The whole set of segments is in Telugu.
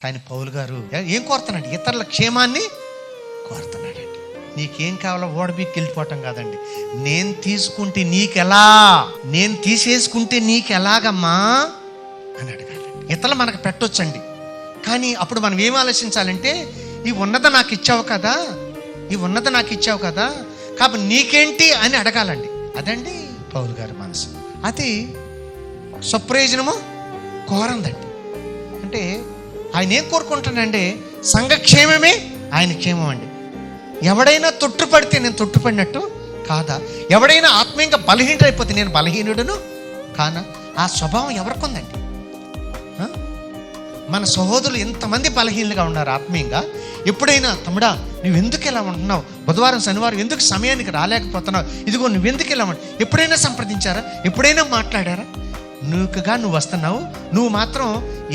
కానీ పౌలు గారు ఏం కోరుతున్నాడు? ఇతరుల క్షేమాన్ని కోరుతున్నాడండి. నీకేం కావాలో ఓడబీకి వెళ్ళిపోవటం కాదండి. నేను తీసుకుంటే నీకెలా, నేను తీసేసుకుంటే నీకెలాగమ్మా అని అడగాలి. ఇతరులు మనకు పెట్టొచ్చండి, కానీ అప్పుడు మనం ఏం ఆలోచించాలంటే, ఈ ఉన్నత నాకు ఇచ్చావు కదా, ఈ ఉన్నత నాకు ఇచ్చావు కదా, కాబట్టి నీకేంటి అని అడగాలండి. అదండి పౌలు గారి మనసు. అది స్వప్రయోజనము కోరందండి. అంటే ఆయన ఏం కోరుకుంటానంటే సంఘక్షేమమే ఆయన క్షేమం అండి. ఎవడైనా తొట్టుపడితే నేను తొట్టుపడినట్టు కాదా, ఎవడైనా ఆత్మీయంగా బలహీనుడైపోతే నేను బలహీనుడును కానా, ఆ స్వభావం ఎవరికి ఉందండి? మన సహోదరులు ఎంతమంది బలహీనులుగా ఉన్నారు ఆత్మీయంగా. ఎప్పుడైనా తమ్ముడా నువ్వెందుకు ఇలా ఉంటున్నావు, బుధవారం శనివారం ఎందుకు సమయానికి రాలేకపోతున్నావు, ఇదిగో నువ్వెందుకు ఇలా ఉంటున్నావు, ఎప్పుడైనా సంప్రదించారా, ఎప్పుడైనా మాట్లాడారా? నీకుగా నువ్వు వస్తున్నావు, నువ్వు మాత్రం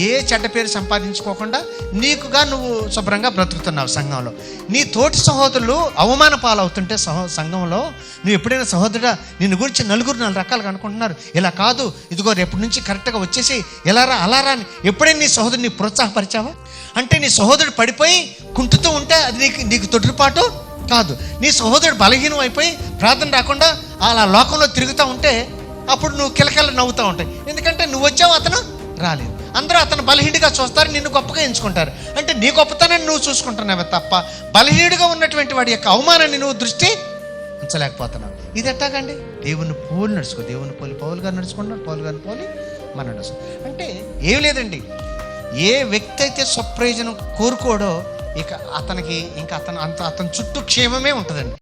ఏ చెడ్డ పేరు సంపాదించుకోకుండా నీకుగా నువ్వు శుభ్రంగా బ్రతుకుతున్నావు సంఘంలో. నీ తోటి సహోదరులు అవమాన పాలవుతుంటే సంఘంలో నువ్వు ఎప్పుడైనా సహోదరుడా నిన్ను గురించి నలుగురు 4 రకాలుగా అనుకుంటున్నారు, ఇలా కాదు, ఇదిగో రేపటి నుంచి కరెక్ట్గా వచ్చేసి ఎలా రా అలా రా అని ఎప్పుడైనా నీ సహోదరుని ప్రోత్సాహపరిచావా? అంటే నీ సహోదరుడు పడిపోయి కుంటుతూ ఉంటే అది నీకు తొట్టుపాటు కాదు. నీ సహోదరుడు బలహీనం అయిపోయి ప్రార్థన రాకుండా అలా లోకంలో తిరుగుతూ ఉంటే అప్పుడు నువ్వు కిలకిల నవ్వుతూ ఉంటాయి. ఎందుకంటే నువ్వు వచ్చావు, అతను రాలేదు. అందరూ అతను బలహీనుడిగా చూస్తారు, నిన్ను గొప్పగా ఎంచుకుంటారు. అంటే నీ గొప్పతనాన్ని నువ్వు చూసుకుంటున్నావే తప్ప బలహీనుడిగా ఉన్నటువంటి వాడి యొక్క అవమానాన్ని నువ్వు దృష్టి ఉంచలేకపోతున్నావు. ఇది ఎట్టాగండి? దేవుని పోలి నడుచుకో. దేవుని పోలి పౌలు గారు నడుచుకుంటున్నారు, పౌలు గారిని పోలి మనం నడుచుకో. అంటే ఏం లేదండి, ఏ వ్యక్తి అయితే స్వప్రయోజనం కోరుకోడో ఇక అతనికి ఇంకా అతని చుట్టూ క్షేమమే ఉంటుందండి.